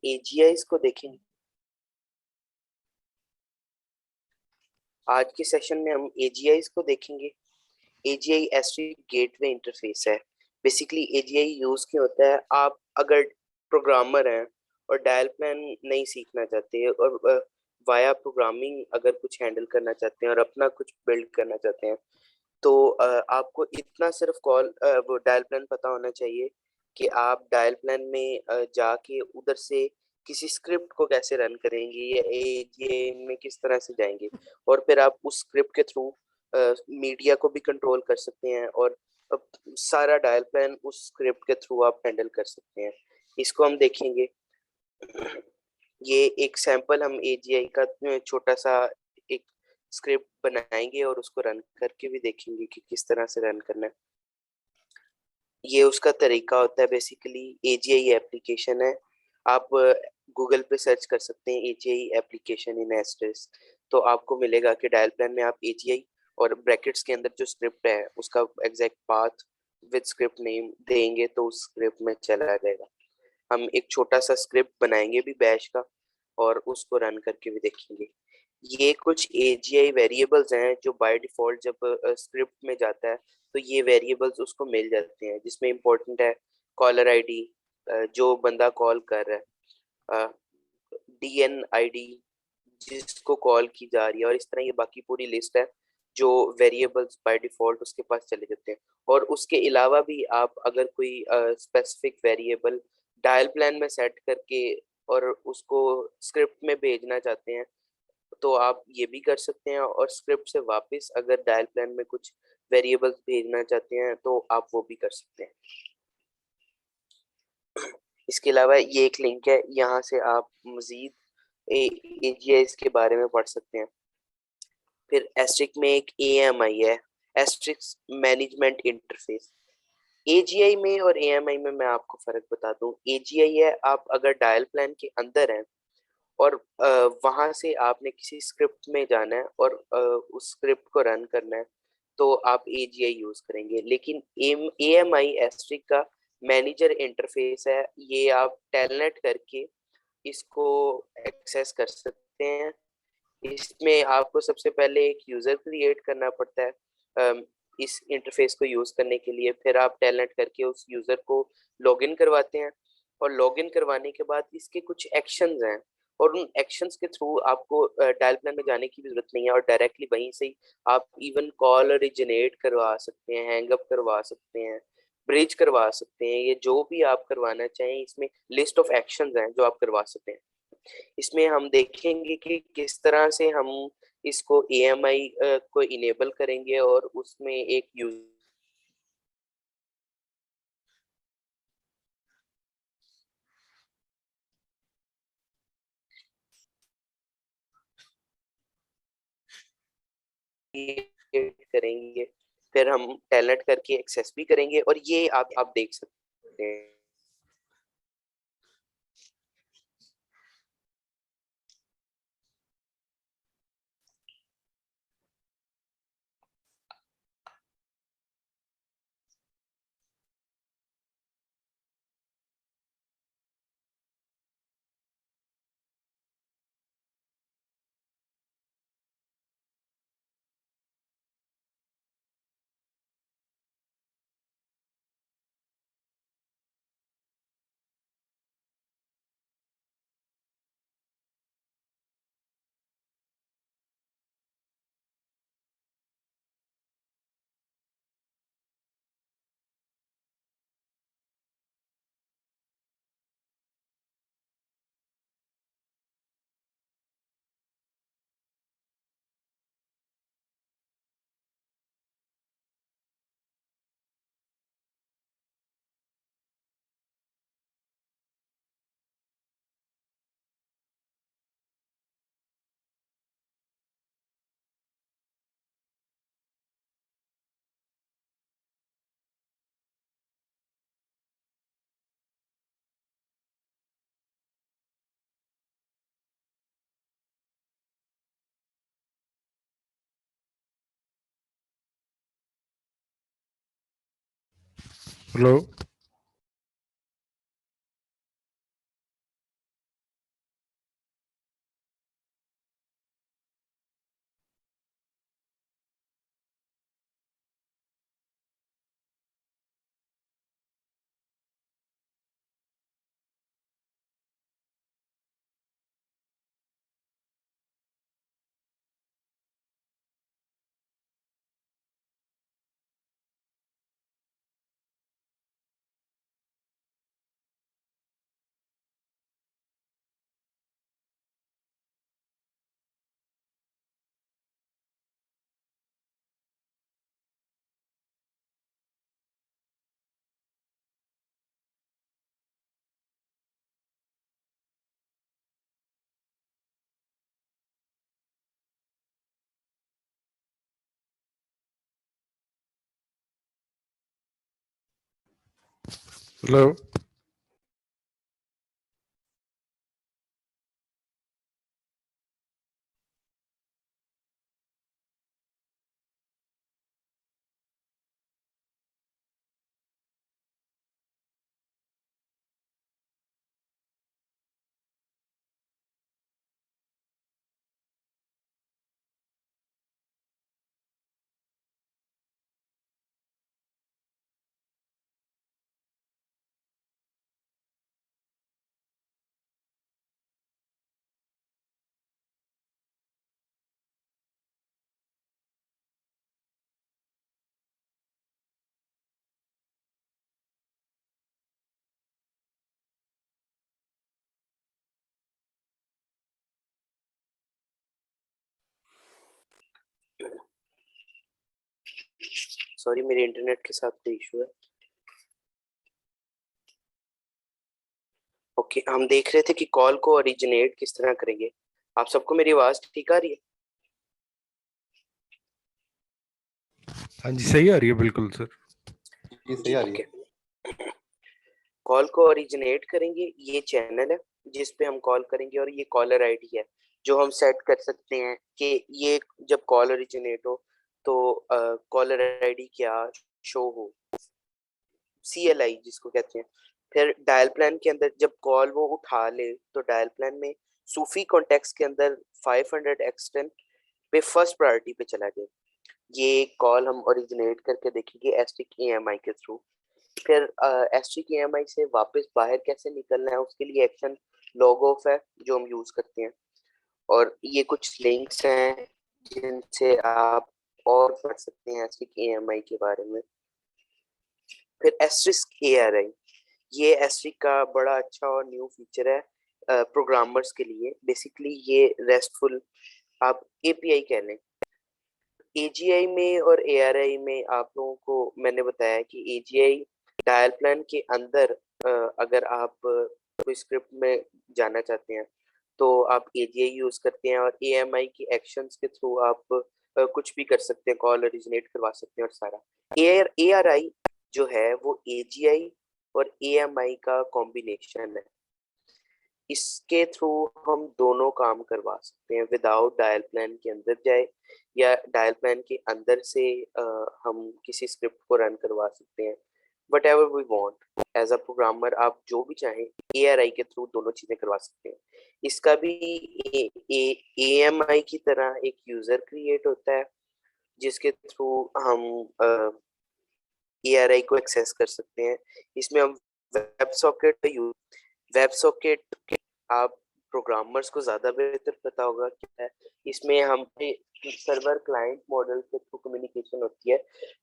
एजीआईज को देखेंगे। आज के सेशन में हम एजीआईज को देखेंगे। एजीआई एस्ट्रिक गेटवे इंटरफेस है। बेसिकली एजीआई यूज क्यों होता है? आप अगर प्रोग्रामर हैं और डायल प्लान नहीं सीखना चाहते और वाया प्रोग्रामिंग अगर कुछ हैंडल करना चाहते हैं और अपना कुछ बिल्ड करना चाहते हैं, तो आपको इतना सिर्फ वो डायल प्लान पता होना चाहिए कि आप डायल प्लान में जाके उधर से किसी स्क्रिप्ट को कैसे रन करेंगे या एजीए में किस तरह से जाएंगे, और फिर आप उस स्क्रिप्ट के थ्रू मीडिया को भी कंट्रोल कर सकते हैं, और सारा डायल प्लान उस स्क्रिप्ट के थ्रू आप हैंडल कर सकते हैं। इसको हम देखेंगे। ये एक सैंपल हम एजीआई का छोटा सा एक स्क्रिप्ट बनाएंगे और उसको रन करके भी देखेंगे कि किस तरह से रन करना है। ये उसका तरीका होता है। बेसिकली एजीआई एप्लीकेशन है। आप गूगल पे सर्च कर सकते हैं एजीआई एप्लीकेशन इन एस्ट्रेस, तो आपको मिलेगा कि डायल प्लान में आप एजीआई और ब्रैकेट्स के अंदर जो स्क्रिप्ट है उसका exact path with script name देंगे तो उस स्क्रिप्ट में चला जाएगा। हम एक छोटा सा स्क्रिप्ट बनाएंगे भी बैश का और उसको रन करके भी देखेंगे। ये कुछ एजीआई वेरिएबल्स हैं जो बाय डिफॉल्ट जब स्क्रिप्ट में जाता है तो ये वेरिएबल्स उसको मिल जाते हैं, जिसमें इंपॉर्टेंट है कॉलर आईडी, जो बंदा कॉल कर रहा है, डीएन आईडी जिसको कॉल की जा रही है, और इस तरह ये बाकी पूरी लिस्ट है जो वेरिएबल्स बाय डिफॉल्ट उसके पास चले जाते हैं। और उसके अलावा भी आप अगर कोई स्पेसिफिक वेरिएबल डायल प्लान में सेट करके और उसको स्क्रिप्ट में भेजना चाहते हैं तो आप ये भी कर सकते हैं, और स्क्रिप्ट से वापस अगर डायल प्लान में कुछ वेरिएबल्स भेजना चाहते हैं तो आप वो भी कर सकते हैं। इसके अलावा ये एक लिंक है, यहाँ से आप मजीद एजीआईज के बारे में पढ़ सकते हैं। फिर एस्ट्रिक में एक एएमआई है, एस्ट्रिक मैनेजमेंट इंटरफेस। एजीआई में और एएमआई में मैं आपको फर्क बता दूं। एजीआई है आप अगर डायल प्लान के अंदर हैं और वहां से आपने किसी स्क्रिप्ट में जाना है और उस स्क्रिप्ट को रन करना है तो आप एजीआई यूज करेंगे। लेकिन एएमआई एस्ट्रिक का मैनेजर इंटरफेस है, ये आप टेलनेट करके इसको एक्सेस कर सकते हैं। इसमें आपको सबसे पहले एक यूजर क्रिएट करना पड़ता है इस इंटरफेस को यूज करने के लिए। फिर आप टेलनेट करके उस यूजर को लॉगिन करवाते हैं, और लॉगिन करवाने के बाद इसके कुछ एक्शंस हैं, और उन एक्शंस के थ्रू आपको डायल प्लान में जाने की भी जरूरत नहीं है, और डायरेक्टली वहीं से ही आप इवन कॉल ओरिजिनेट करवा सकते हैं, हैंगअप करवा सकते हैं, ब्रिज करवा सकते हैं। ये जो भी आप करवाना चाहें, इसमें लिस्ट ऑफ एक्शंस हैं जो आप करवा सकते हैं। इसमें हम देखेंगे कि किस तरह से हम इसको एएमआई को इनेबल करेंगे और उसमें एक यूजर करेंगे, फिर हम टैलेंट करके एक्सेस भी करेंगे, और ये आप देख सकते हैं। हेलो। हेलो। सॉरी, मेरे इंटरनेट के साथ कोई इशू है। ओके, हम देख रहे थे कि कॉल को ओरिजिनेट किस तरह करेंगे। आप सबको मेरी आवाज ठीक आ रही है? हाँ जी, सही आ रही है बिल्कुल सर। ये सही आ रही ओके, है। कॉल को ओरिजिनेट करेंगे। ये चैनल है जिस पे हम कॉल करेंगे, और ये कॉलर आईडी है जो हम सेट कर सकते हैं कि ये जब कॉल ओरिजिनेट हो तो कॉलर आईडी क्या शो हो, CLI जिसको कहते हैं। फिर डायल प्लान के अंदर जब कॉल वो उठा ले तो डायल प्लान में सूफी कॉन्टेक्ट्स के अंदर 500 एक्सटेंट पे फर्स्ट प्रायोरिटी पे चला जाए। ये कॉल हम ओरिजिनेट करके देखेंगे एसटी EMI के थ्रू। फिर एसटी EMI से वापस बाहर कैसे निकलना है उसके लिए एक्शन लॉग ऑफ है जो हम यूज करते हैं। और ये कुछ लिंक्स हैं जिनसे आप और पढ़ सकते हैं एसटी EMI के बारे में। फिर एस्ट्रिस्क ARI, ये एस्ट्रिक का बड़ा अच्छा और न्यू फीचर है प्रोग्रामर्स के लिए। बेसिकली ये रेस्टफुल आप API कह लें। AGI में और ARI में आप लोगों को मैंने बताया कि AGI डायल प्लान के अंदर अगर आप कोई स्क्रिप्ट में जाना चाहते हैं तो आप AGI यूज करते हैं, और AMI की एक्शंस के थ्रू आप कुछ भी कर सकते हैं, कॉल ओरिजिनेट करवा सकते हैं और सारा। ARI जो है वो AGI और AMI का कॉम्बिनेशन है। इसके थ्रू हम दोनों काम करवा सकते हैं, विदाउट डायल प्लान के अंदर जाए या डायल प्लान के अंदर से हम किसी स्क्रिप्ट को रन करवा सकते हैं। Whatever we want as a programmer, आप जो भी चाहें ARI के थ्रू दोनों चीजें करवा सकते हैं। इसका भी AMI की तरह एक यूजर क्रिएट होता है जिसके थ्रू हम ARI को एक्सेस कर सकते हैं। इसमें हम वेब सॉकेट वेब सॉकेट आप प्रोग्रामर्स को ज्यादा बेहतर पता होगा क्या है। इसमें हम सर्वर क्लाइंट मॉडल के थ्रू कम्युनिकेशन होती है,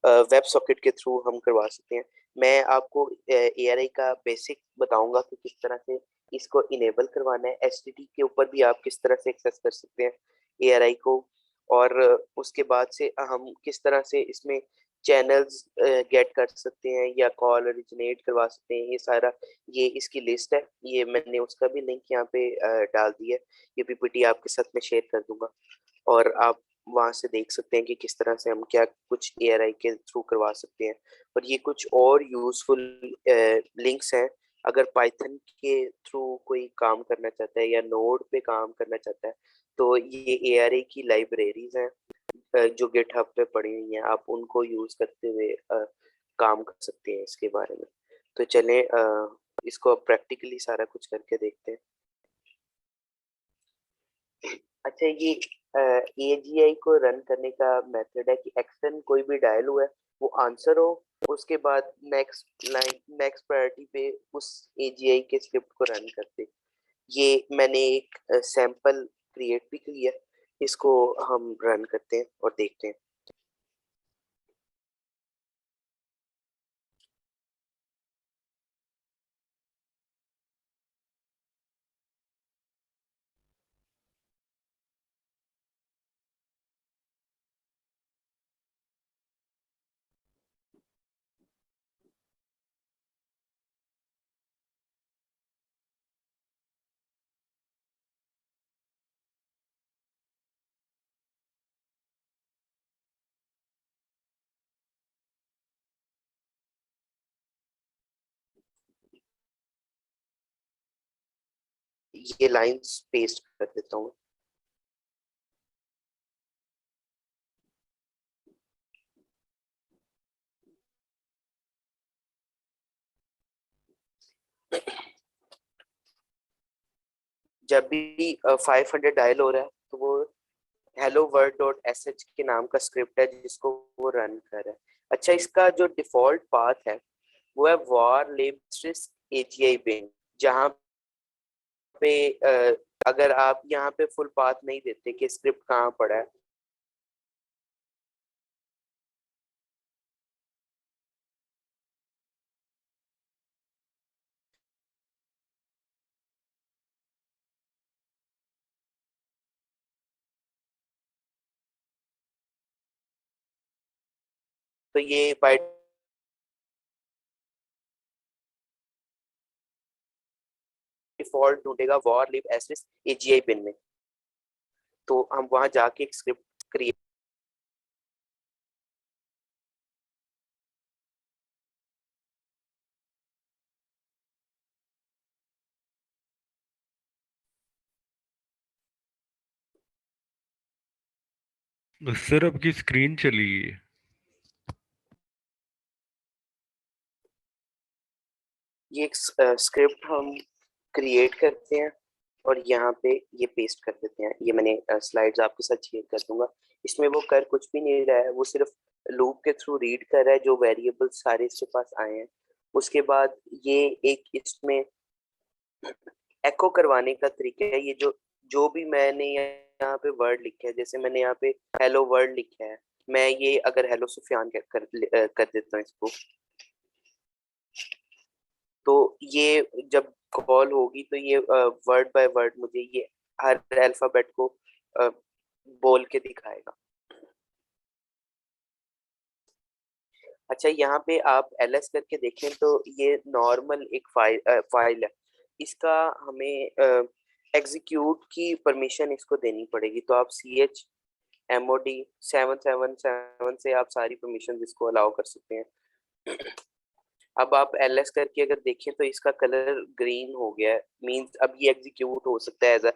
वेब सॉकेट के थ्रू हम करवा सकते हैं। मैं आपको ARI का बेसिक बताऊंगा कि किस तरह से इसको इनेबल करवाना है। HTTP के ऊपर भी आप किस तरह से एक्सेस कर सकते हैं ARI को, और उसके बाद से हम किस तरह से इसमें चैनल्स गेट कर सकते हैं या कॉल ओरिजिनेट करवा सकते हैं। ये सारा ये इसकी लिस्ट है। ये मैंने उसका भी लिंक यहाँ पे डाल दिया है। ये PPT आपके साथ में शेयर कर दूंगा, और आप वहां से देख सकते हैं कि किस तरह से हम क्या कुछ ARI के थ्रू करवा सकते हैं। और ये कुछ और यूजफुल लिंक्स हैं। अगर पाइथन के थ्रू कोई काम करना चाहता है या नोड पे काम करना चाहता है तो ये ARI की लाइब्रेरीज हैं जो गिटहब पे पड़ी हुई हैं। आप उनको यूज करते हुए काम कर सकते हैं इसके बारे में। तो चलें इसको अब प्रैक्टिकली सारा कुछ करके देखते हैं। अच्छा, ये AGI को रन करने का मेथड है कि एक्शन कोई भी डायल हुआ है वो आंसर हो, उसके बाद नेक्स्ट लाइन नेक्स्ट प्रायोरिटी पे उस AGI के स्क्रिप्ट को रन करते। ये मैंने एक सैंपल क्रिएट भी किया है, इसको हम रन करते हैं और देखते हैं। ये लाइंस पेस्ट कर देता हूँ। जब भी 500 डायल हो रहा है तो वो hello world dot S H के नाम का स्क्रिप्ट है जिसको वो रन कर रहा है। अच्छा, इसका जो डिफॉल्ट पाथ है वो है var libsys agi bin, जहाँ पे अगर आप यहाँ पे फुल पाथ नहीं देते कि स्क्रिप्ट कहाँ पड़ा है, तो ये बाय डिफॉल्ट ढूंढेगा var libsys agi bin में। तो हम वहां जाके एक स्क्रिप्ट क्रिएट सर आपकी स्क्रीन चली गई है। ये एक स्क्रिप्ट हम क्रिएट करते हैं और यहाँ पे ये पेस्ट कर देते हैं। ये मैंने स्लाइड्स आपके साथ शेयर कर दूंगा। इसमें वो कर कुछ भी नहीं रहा है, वो सिर्फ लूप के थ्रू रीड कर रहा है जो वेरिएबल्स सारे इसके पास आए हैं। उसके बाद ये एक इसमें एको करवाने का तरीका है। ये जो जो भी मैंने यहाँ पे वर्ड लिखे है, जैसे मैंने यहाँ पे हेलो वर्ल्ड लिखा है, मैं ये अगर हेलो सुफियान कर देता हूँ इसको, तो ये जब कॉल होगी तो ये वर्ड बाय वर्ड मुझे ये हर अल्फाबेट को अ, बोल के दिखाएगा। अच्छा, यहाँ पे आप ls करके देखें तो ये नॉर्मल एक फाइल है। इसका हमें एग्जीक्यूट की परमिशन इसको देनी पड़ेगी। तो आप chmod 777 से आप सारी परमिशन इसको अलाउ कर सकते हैं। अब आप ls करके अगर देखें तो इसका कलर ग्रीन हो गया है, मींस अब ये एग्जीक्यूट हो सकता है एज अ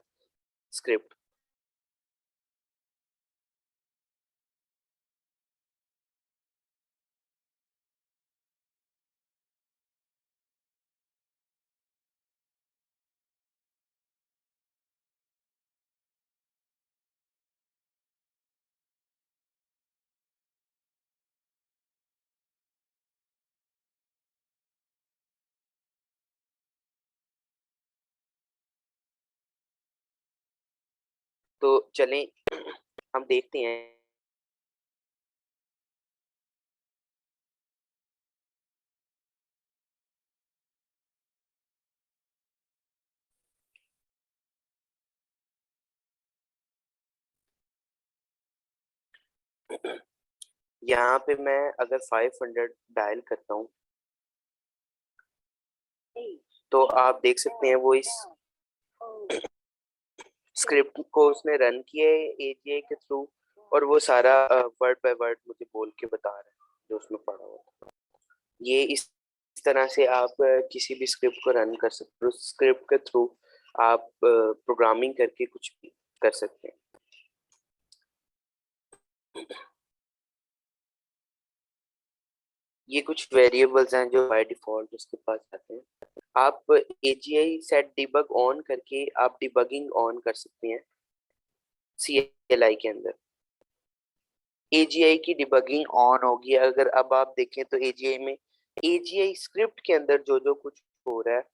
स्क्रिप्ट। तो चलें हम देखते हैं। यहाँ पे मैं अगर 500 डायल करता हूँ तो आप देख सकते हैं वो इस स्क्रिप्ट को उसने रन किया है एजीआई के थ्रू, और वो सारा वर्ड बाय वर्ड मुझे बोल के बता रहा है जो उसमें पढ़ा हुआ। ये इस तरह से आप किसी भी स्क्रिप्ट को रन कर सकते हो। उस स्क्रिप्ट के थ्रू आप प्रोग्रामिंग करके कुछ भी कर सकते हैं। ये कुछ वेरिएबल्स हैं जो बाय डिफॉल्ट उसके पास आते हैं। आप एजीआई सेट डिबग ऑन करके आप डिबगिंग ऑन कर सकते हैं CLI के अंदर। एजीआई की डिबगिंग ऑन होगी अगर अब आप देखें तो एजीआई में एजीआई स्क्रिप्ट के अंदर जो जो कुछ हो रहा है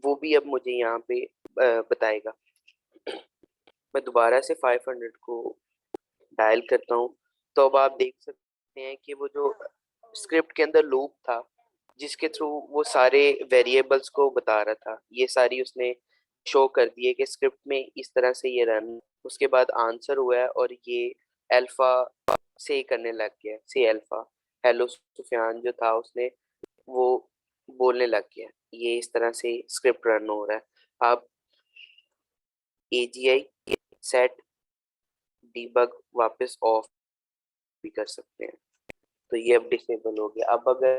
वो भी अब मुझे यहाँ पे बताएगा। मैं दोबारा से 500 को डायल करता हूँ तो अब आप देख सकते हैं कि वो जो स्क्रिप्ट के अंदर लूप था जिसके थ्रू वो सारे वेरिएबल्स को बता रहा था, ये सारी उसने शो कर दिए कि स्क्रिप्ट में इस तरह से ये रन। उसके बाद आंसर हुआ है और ये अल्फा से करने लग गया। से अल्फा हेलो सुफियान जो था उसने वो बोलने लग गया। ये इस तरह से स्क्रिप्ट रन हो रहा है। आप एजीआई सेट डीबग वापस ऑफ भी कर सकते हैं। तो ये अब डिसेबल हो गया। अब अगर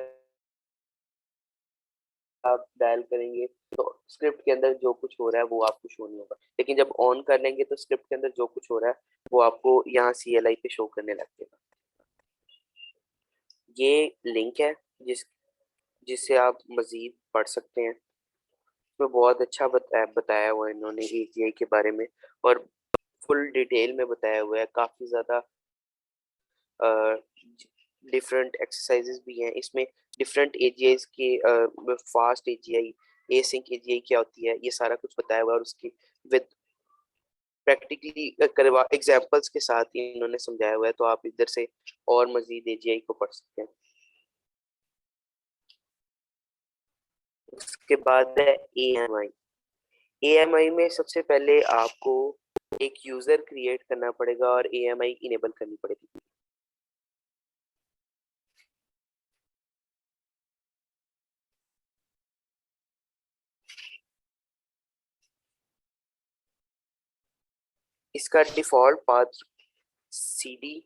आप डायल करेंगे तो स्क्रिप्ट के अंदर जो कुछ हो रहा है वो आपको शो नहीं होगा, लेकिन जब ऑन कर लेंगे तो स्क्रिप्ट के अंदर जो कुछ हो रहा है वो आपको यहाँ CLI पे शो करने लगेगा। ये लिंक है जिससे आप मजीद पढ़ सकते हैं। इसमें बहुत अच्छा बताया हुआ है इन्होंने AGI के बारे में, और फुल डिटेल में बताया हुआ है। काफ़ी ज़्यादा डिफरेंट एक्सरसाइजेस भी हैं इसमें। डिफरेंट AGIs के फास्ट AGI, एसिंक AGI क्या होती है, ये सारा कुछ बताया हुआ है, और उसकी विद प्रैक्टिकली करवा एग्जांपल्स के साथ ही इन्होंने समझाया हुआ है, तो आप इधर से और मजीद AGI को पढ़ सकते हैं। उसके बाद है AMI। AMI में सबसे पहले आपको एक यूजर क्रिएट करना पड़ेगा और AMI इनेबल करनी पड़ेगी। इसका डिफॉल्ट पाथ CD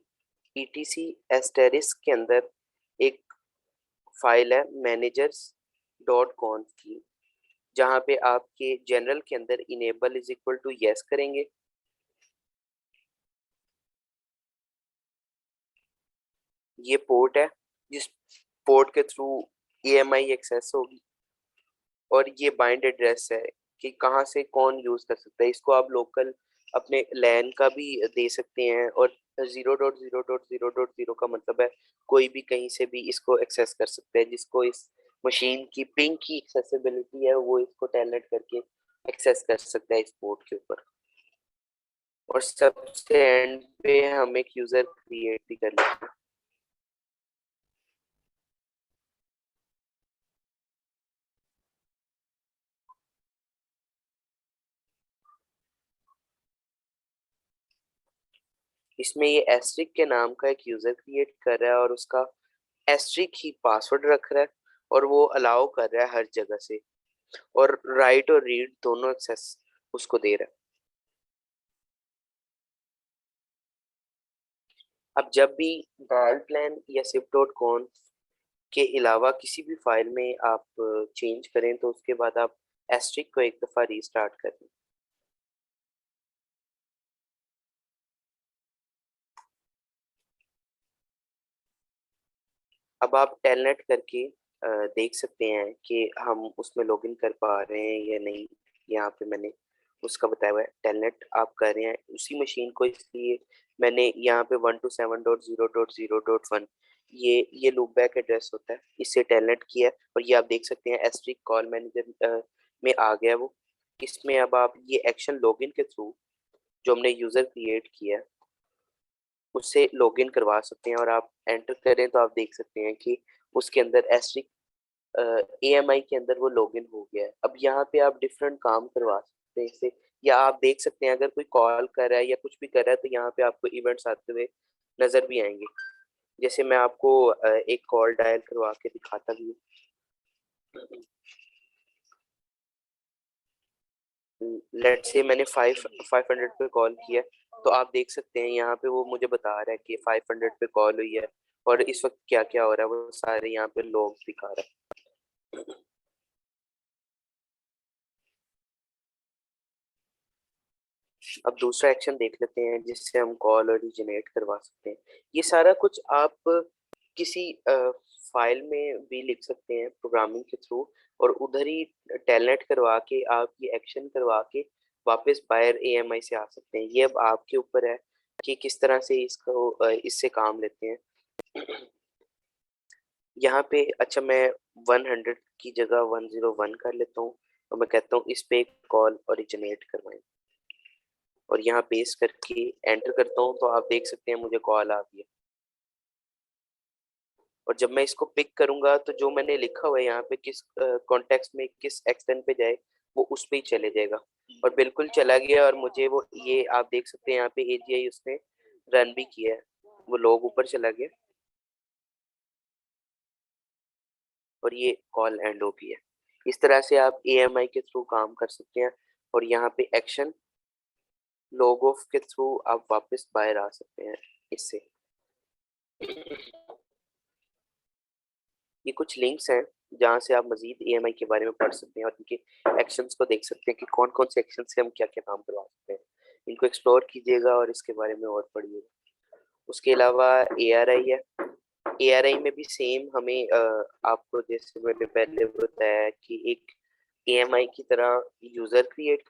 etc* के अंदर एक फाइल है managers.conf की, जहाँ पे आपके जनरल के अंदर enable is equal to yes करेंगे। ये पोर्ट है जिस पोर्ट के थ्रू AMI एक्सेस होगी, और ये बाइंड एड्रेस है कि कहाँ से कौन यूज कर सकता है। इसको आप लोकल अपने लैन का भी दे सकते हैं, और 0.0.0.0 का मतलब है कोई भी कहीं से भी इसको एक्सेस कर सकता है। जिसको इस मशीन की पिंग की एक्सेसिबिलिटी है वो इसको टेलनेट करके एक्सेस कर सकता है इस पोर्ट के ऊपर। और सबसे एंड पे हम एक यूजर क्रिएट भी कर लेते हैं। इसमें ये एस्ट्रिक के नाम का एक यूजर क्रिएट कर रहा है, और उसका एस्ट्रिक ही पासवर्ड रख रहा है, और वो अलाउ कर रहा है हर जगह से, और राइट और रीड दोनों एक्सेस उसको दे रहा है। अब जब भी डायल प्लान या zip.conf के अलावा किसी भी फाइल में आप चेंज करें तो उसके बाद आप एस्ट्रिक को एक दफ़ा रीस्टार्ट करें। अब आप टेलनेट करके देख सकते हैं कि हम उसमें लॉगिन कर पा रहे हैं या नहीं। यहाँ पे मैंने उसका बताया हुआ है टेलनेट आप कर रहे हैं उसी मशीन को, इसलिए मैंने यहाँ पे 127.0.0.1 ये लूप बैक एड्रेस होता है, इससे टेलनेट किया है। और ये आप देख सकते हैं एस्ट्रिक कॉल मैनेजर में आ गया वो। इसमें अब आप ये एक्शन लॉगिन के थ्रू जो हमने यूज़र क्रिएट किया है उससे लॉगिन करवा सकते हैं, और आप एंटर करें तो आप देख सकते हैं कि उसके अंदर एस्ट्रिक AMI के अंदर वो लॉगिन हो गया है। अब यहाँ पे आप डिफरेंट काम करवा सकते हैं इससे, या आप देख सकते हैं अगर कोई कॉल कर रहा है या कुछ भी कर रहा है तो यहाँ पे आपको इवेंट्स आते हुए नजर भी आएंगे। जैसे मैं आपको एक कॉल डायल करवा के दिखाता भी हूँ। लेट्स से मैंने 500 पे कॉल किया, तो आप देख सकते हैं यहाँ पे वो मुझे बता रहा है कि 500 पे कॉल हुई है, और इस वक्त क्या क्या हो रहा है वो सारे यहाँ पे लॉग दिखा रहा है। अब दूसरा एक्शन देख लेते हैं जिससे हम कॉल ओरिजिनेट करवा सकते हैं। ये सारा कुछ आप किसी फाइल में भी लिख सकते हैं प्रोग्रामिंग के थ्रू, और उधर ही टेलनेट करवा के आप ये एक्शन करवा के वापस बायर AMI से आ सकते हैं। ये अब आपके ऊपर है कि किस तरह से इसको इससे काम लेते हैं। यहाँ पे अच्छा मैं 100 की जगह 101 कर लेता हूँ, और मैं कहता हूँ इस पे कॉल ओरिजिनेट करवाएं, और यहाँ पेस्ट करके एंटर करता हूँ तो आप देख सकते हैं मुझे कॉल आ गई है। और जब मैं इसको पिक करूंगा तो जो मैंने लिखा हुआ है यहाँ पे किस कॉन्टेक्स्ट में किस एक्सटेंट पे जाए वो उस पे ही चले जाएगा, और बिल्कुल चला गया। और मुझे वो ये आप देख सकते हैं यहाँ पे AGI उसने रन भी किया है, वो लॉग ऊपर चला गया और ये कॉल एंड हो गई है। इस तरह से आप AMI के थ्रू काम कर सकते हैं, और यहाँ पे एक्शन लॉग ऑफ के थ्रू आप वापस बाहर आ सकते हैं इससे। ये कुछ लिंक्स हैं जहाँ से आप मजीद EMI के बारे में पढ़ सकते हैं और इनके एक्शंस को देख सकते हैं कि कौन कौन से एक्शन से हम क्या क्या काम करवा सकते हैं। इनको एक्सप्लोर कीजिएगा और इसके बारे में और पढ़िएगा। उसके अलावा ARI है। ARI में भी सेम हमें आपको जैसे मैंने पहले बताया कि एक EMI की तरह यूजर क्रिएट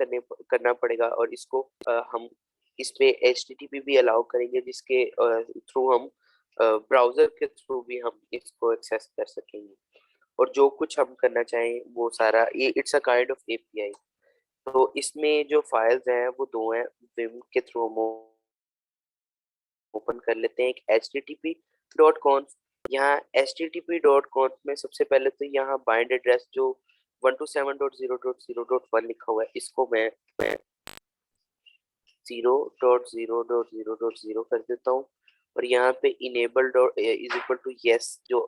करना पड़ेगा और इसको हम इस पे HTTP भी अलाउ करेंगे, जिसके थ्रू हम ब्राउजर के थ्रू भी हम इसको एक्सेस कर सकेंगे और जो कुछ हम करना चाहें वो सारा ये it's a kind of API। तो इसमें जो फाइल्स हैं वो दो हैं, विम के थ्रू हम ओपन कर लेते हैं। एक http.conf। यहाँ http.conf में सबसे पहले तो यहाँ बाइंड एड्रेस जो 127.0.0.1 लिखा हुआ है इसको मैं 0.0.0.0 कर देता हूँ और यहाँ पे enable dot is equal to yes जो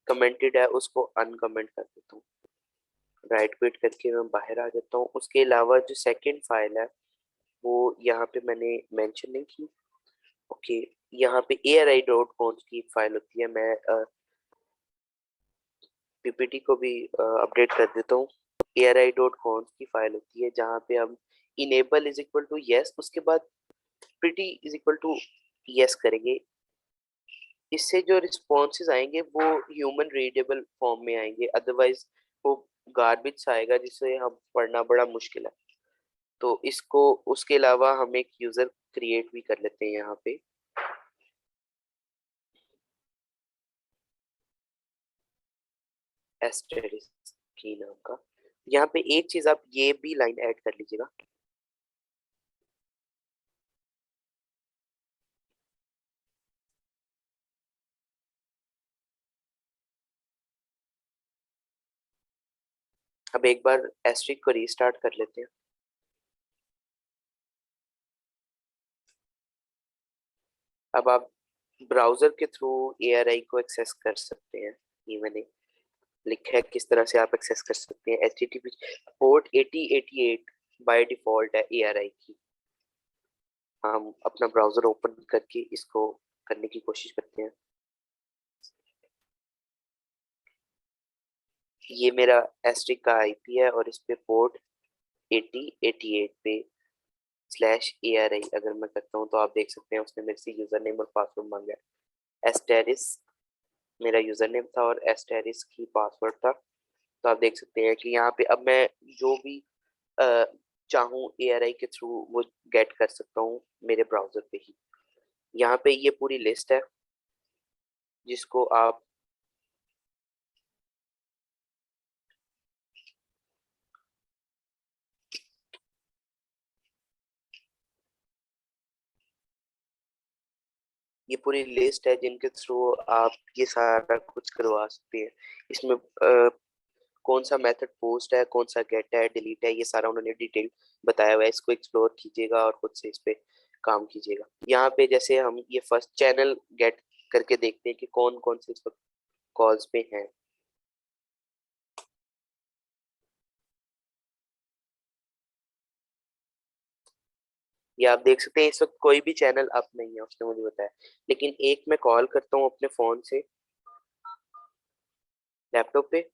कमेंटेड है उसको अनकमेंट कर देता हूँ। राइट क्विट करके मैं बाहर आ जाता हूँ। उसके अलावा जो सेकंड फाइल है वो यहाँ पे मैंने मेंशन नहीं की। ओके, यहाँ पे ARI.conf की एक फाइल होती है। मैं PPT को भी अपडेट कर देता हूँ। ARI.conf की फाइल होती है जहाँ पे हम enable is equal to yes, उसके बाद pretty is equal to yes करेंगे। इससे जो रिस्पॉन्सेज आएंगे वो ह्यूमन रीडेबल फॉर्म में आएंगे, अदरवाइज वो गार्बेज आएगा जिसे हम पढ़ना बड़ा मुश्किल है। तो इसको उसके अलावा हम एक यूजर क्रिएट भी कर लेते हैं यहाँ पे। एस्टेरिस की नाम का। यहाँ पे एक चीज आप ये भी लाइन ऐड कर लीजिएगा। अब एक बार एस्ट्रिक को रीस्टार्ट कर लेते हैं। अब आप ब्राउजर के थ्रू ARI को एक्सेस कर सकते हैं। ये मैंने लिखा है किस तरह से आप एक्सेस कर सकते हैं। HTTP पोर्ट 8088 बाय डिफॉल्ट है ARI की। हम अपना ब्राउजर ओपन करके इसको करने की कोशिश करते हैं। ये मेरा एस्ट्रिक का IP है और इस पे पोर्ट 8088 पे /ARI अगर मैं करता हूँ तो आप देख सकते हैं उसने मेरे से यूजर नेम और पासवर्ड मांगा है। एस्टेरिस मेरा यूजर नेम था और एस्टेरिस की पासवर्ड था। तो आप देख सकते हैं कि यहाँ पे अब मैं जो भी चाहूँ ARI के थ्रू वो गेट कर सकता हूँ मेरे ब्राउजर पे ही। यहाँ पे ये पूरी लिस्ट है जिसको आप ये पूरी लिस्ट है जिनके थ्रू आप ये सारा कुछ करवा सकते हैं। इसमें कौन सा मेथड पोस्ट है, कौन सा गेट है, डिलीट है, ये सारा उन्होंने डिटेल बताया हुआ है। इसको एक्सप्लोर कीजिएगा और खुद से इस पे काम कीजिएगा। यहाँ पे जैसे हम ये फर्स्ट चैनल गेट करके देखते हैं कि कौन कौन से इस वक्त कॉल्स पे हैं। ये आप देख सकते हैं इस वक्त कोई भी चैनल अप नहीं है, उसने मुझे बताया। लेकिन एक मैं कॉल करता हूँ अपने फोन से लैपटॉप पे,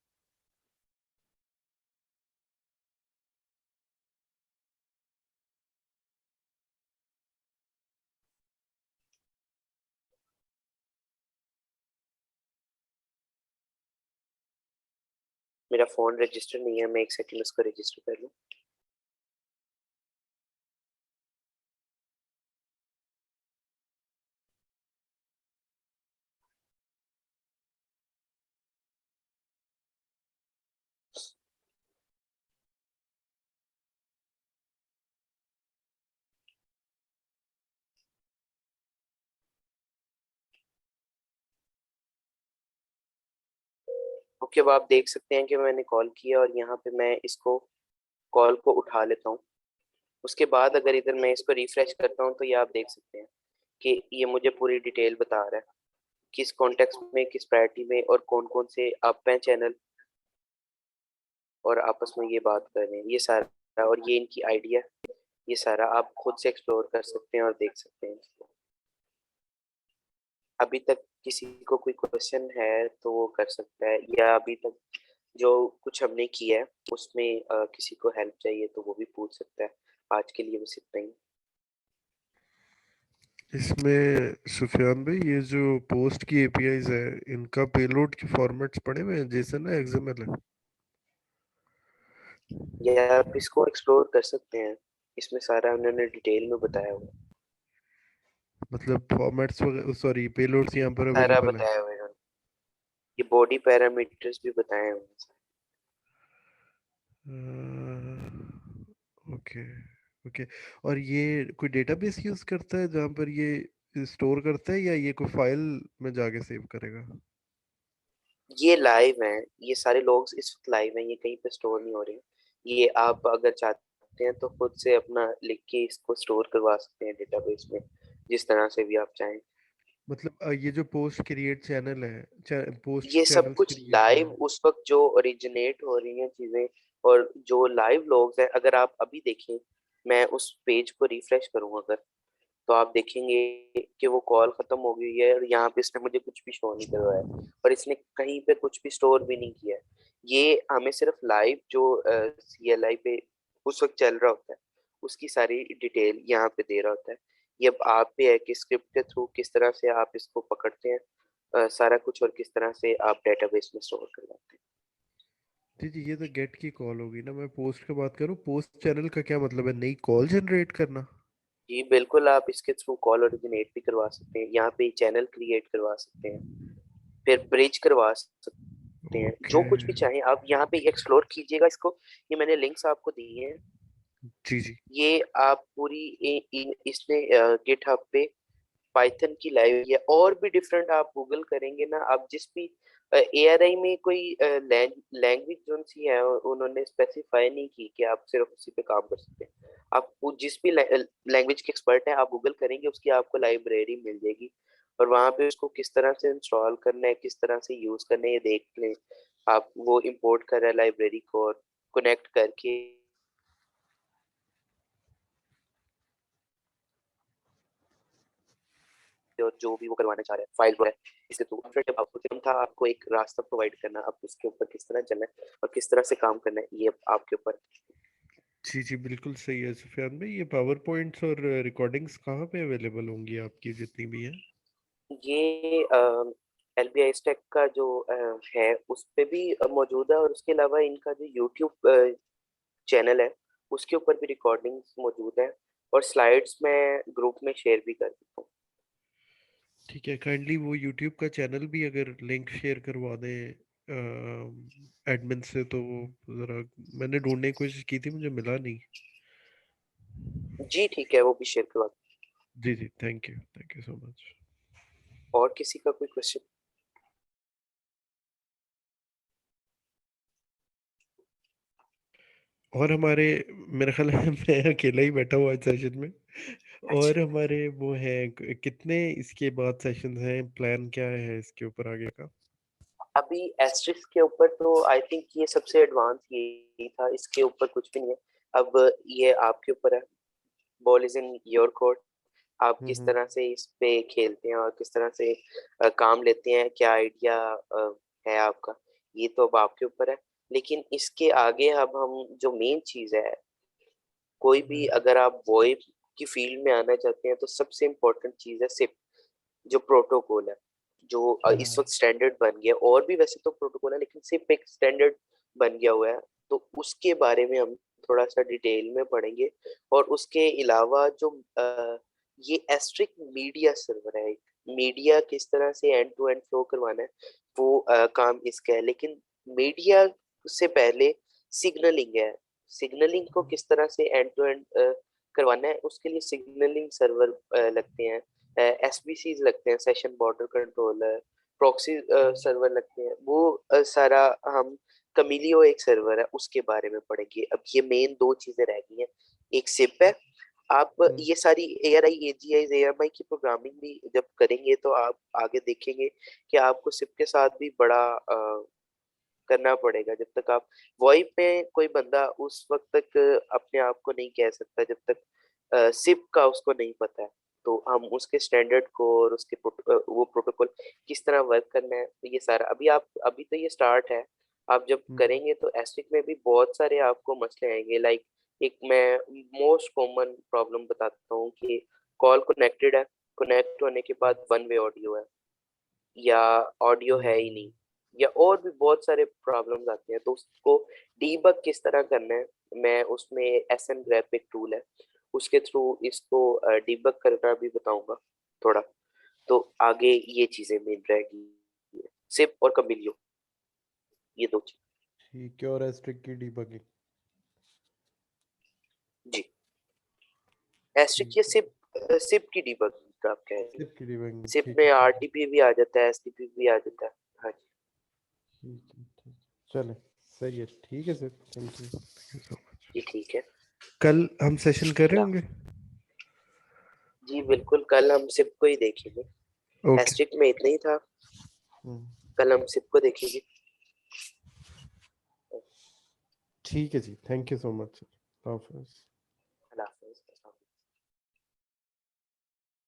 मेरा फोन रजिस्टर नहीं है, मैं एक सेकंड उसको रजिस्टर कर लूँ। ओके, अब आप देख सकते हैं कि मैंने कॉल किया और यहाँ पे मैं इसको कॉल को उठा लेता हूँ। उसके बाद अगर इधर मैं इसको रिफ्रेश करता हूँ तो ये आप देख सकते हैं कि ये मुझे पूरी डिटेल बता रहा है किस कॉन्टेक्स्ट में, किस प्रायोरिटी में और कौन कौन से अप हैं चैनल और आपस में ये बात कर रहे हैं। ये सारा और ये इनकी आइडिया, ये सारा आप खुद से एक्सप्लोर कर सकते हैं और देख सकते हैं। अभी तक किसी को कोई क्वेश्चन है तो वो कर सकता है, या अभी तक जो कुछ हमने किया है उसमें किसी को हेल्प चाहिए तो वो भी पूछ सकता है। आज के लिए बस इतना ही। इसमें सुफियान भाई, ये जो पोस्ट की एपीआईज है, इनका पेलोड के फॉर्मेट्स पड़े हुए हैं, जेसन है, एक्सएमएल है? या आप इसको एक्सप्लोर कर सकते हैं, इसमें सारा उन्होंने डिटेल में बताया हुआ है। मतलब फॉर्मेट्स, सॉरी, पेलोड्स यहाँ पर सारा अवेलेबल है? बताया हुआ है उन्होंने। ये बॉडी पैरामीटर्स भी बताए हुए हैं। Okay, okay. और ये कोई डेटाबेस यूज करता है जहाँ पर ये स्टोर करता है, या ये कोई फाइल में जाके सेव करेगा? ये लाइव हैं, ये सारे लोग इस वक्त लाइव हैं, ये कहीं पे स्टोर नहीं हो रहे हैं। ये आप अगर चाहते हैं तो खुद से अपना लिख के इसको स्टोर करवा सकते हैं डेटाबेस में, जिस तरह से भी आप चाहें। मतलब ये जो पोस्ट क्रिएट चैनल है, पोस्ट ये सब चैनल्स कुछ क्रिएट लाइव है? उस वक्त जो ओरिजिनेट हो रही हैं चीजें, और जो लाइव लोग हैं, अगर आप अभी देखें, मैं उस पेज को रिफ्रेश करूंगा अगर, तो आप देखेंगे कि वो कॉल खत्म हो गई है और यहाँ पे इसने मुझे कुछ भी शो नहीं करवाया है, और इसने कहीं पे कुछ भी स्टोर भी नहीं किया है। ये हमें सिर्फ लाइव जो सीएलआई पे उस वक्त चल रहा होता है उसकी सारी डिटेल यहाँ पे दे रहा होता है। ये अब आप पे है कि स्क्रिप्ट के थ्रू किस तरह से आप इसको पकड़ते हैं, सारा कुछ, और किस तरह से आप डेटाबेस में स्टोर करवाते हैं। जी जी, ये तो गेट की कॉल होगी ना। मैं पोस्ट की बात करूँ, पोस्ट चैनल का क्या मतलब है? नई कॉल जनरेट करना? जी बिल्कुल, आप इसके थ्रू कॉल ओरिजिनेट भी करवा सकते हैं, यहाँ पे चैनल क्रिएट करवा सकते हैं, फिर ब्रिज करवा सकते हैं, ओके। जो कुछ भी चाहें आप यहाँ पे एक्सप्लोर कीजिएगा इसको। ये मैंने लिंक्स आपको दिए हैं। जी जी। ये आप पूरी इसने गिटहब पे पाइथन की लाइव या और भी डिफरेंट आप गूगल करेंगे ना, आप जिस भी एआरआई में कोई लैंग्वेज जो सी है उन्होंने स्पेसिफाई नहीं की कि आप सिर्फ उसी पे काम कर सकते हैं। आप जिस भी लैंग्वेज के एक्सपर्ट हैं आप गूगल करेंगे उसकी आपको लाइब्रेरी मिल जाएगी, और वहां पे उसको किस तरह से इंस्टॉल करना है, किस तरह से यूज करना है, ये देख लें। आप वो इंपोर्ट कर रहे हैं लाइब्रेरी को और कनेक्ट करके, और जो भी वो करवाना चाह रहे हैं फाइल है इसके थ्रू, फिर जब आपको काम था आपको एक रास्ता प्रोवाइड करना, अब उसके ऊपर किस तरह चलना है और किस तरह से काम करना है ये अब आपके ऊपर। जी जी, बिल्कुल सही है सुफियान भाई। ये पावर पॉइंट्स और रिकॉर्डिंग्स कहाँ पे अवेलेबल होंगी आपकी, जितनी भी हैं? ये एलबीआई स्टैक का जो है उस पे भी मौजूद है, और उसके अलावा इनका जो यूट्यूब चैनल है उसके ऊपर भी रिकॉर्डिंग्स मौजूद है, और स्लाइड्स मैं ग्रुप में शेयर भी कर देता हूँ। ठीक है, काइंडली वो यूट्यूब का चैनल भी अगर लिंक शेयर करवा दें एडमिन से, तो वो ज़रा, मैंने ढूंढने की कोशिश की थी, मुझे मिला नहीं। जी ठीक है, वो भी शेयर करवा दूँ। जी जी, थैंक यू सो मच। और किसी का कोई क्वेश्चन? और हमारे, मेरे ख्याल है मैं अकेला ही बैठा हुआ सेशन में। और अच्छा, हमारे वो हैं, कितने इसके बाद सेशंस हैं? प्लान क्या है इसके ऊपर आगे का? अभी एस्ट्रिक्स के ऊपर तो आई थिंक ये सबसे एडवांस यही था, इसके ऊपर कुछ भी नहीं है। अब ये आपके ऊपर है, ball is in your court. आप किस हम्म। तरह से इस पे खेलते हैं और किस तरह से काम लेते हैं, क्या आइडिया है आपका, ये तो अब आपके ऊपर है। लेकिन इसके आगे अब हम जो मेन चीज है, कोई भी हम्म। अगर आप वॉइप की फील्ड में आना चाहते हैं तो सबसे इम्पोर्टेंट चीज है सिप, जो प्रोटोकॉल है, जो इस हम्म। वक्त स्टैंडर्ड बन गया। और भी वैसे तो प्रोटोकॉल है लेकिन सिर्फ एक स्टैंडर्ड बन गया हुआ है, तो उसके बारे में हम थोड़ा सा डिटेल में पढ़ेंगे। और उसके अलावा जो ये एस्ट्रिक मीडिया सर्वर है, मीडिया किस तरह से एंड टू एंड फ्लो करवाना है वो काम इसका है। लेकिन मीडिया से पहले सिग्नलिंग है, सिग्नलिंग को किस तरह से एंड टू एंड करवाना है उसके लिए सिग्नलिंग सर्वर लगते हैं, एसबीसीज लगते हैं, session border controller, proxy server लगते हैं, वो सारा हम, कमिलियो एक सर्वर है उसके बारे में पढ़ेंगे। अब ये मेन दो चीजें रह गई हैं, एक सिप है। आप हम्म। ये सारी एआरआई एजीआई एएमआई की प्रोग्रामिंग भी जब करेंगे तो आप आगे देखेंगे कि आपको सिप के साथ भी बड़ा करना पड़ेगा। जब तक आप वॉइप में कोई बंदा उस वक्त तक अपने आप को नहीं कह सकता जब तक सिप का उसको नहीं पता है। तो हम उसके स्टैंडर्ड को और उसके वो प्रोटोकॉल किस तरह वर्क करना है, तो ये सारा अभी तो ये स्टार्ट है। आप जब करेंगे तो एस्ट्रिक में भी बहुत सारे आपको मसले आएंगे। लाइक एक मैं मोस्ट कॉमन प्रॉब्लम बताता हूँ कि कॉल कनेक्टेड है, कनेक्ट होने के बाद वन वे ऑडियो है या ऑडियो है ही नहीं, या और भी बहुत सारे प्रॉब्लम्स आते हैं। तो उसको डीबग किस तरह करना है, मैं उसमें एसएन ग्राफिक टूल है उसके थ्रू इसको डीबग करना भी बताऊंगा थोड़ा। तो आगे ये चीजें मेन रहेगी, सिप और कमिलियो, ये दो चीज। ठीक है, और एस्ट्रिक की डीबगिंग। जी, एस्ट्रिक ठीक ये है, सिप, सिप की डीबग का आप कह रहे हैं। सिप की डीबगिंग, सिप ठीक में है, ठीक है, आरटीपी भी आ जाता है, एसटीपी भी आ जाता है। हाँ जी, ठीक है, ठीक है। चले, सही है, ठीक है sir, thank you so much. जी ठीक है। कल हम सेशन कर रहे ला- होंगे। जी बिल्कुल, कल हम सिप को ही देखेंगे, ओके। एस्ट्रिक में इतना ही था, कल हम सिप को देखेंगे। ठीक है जी, thank you so much sir, Hafiz.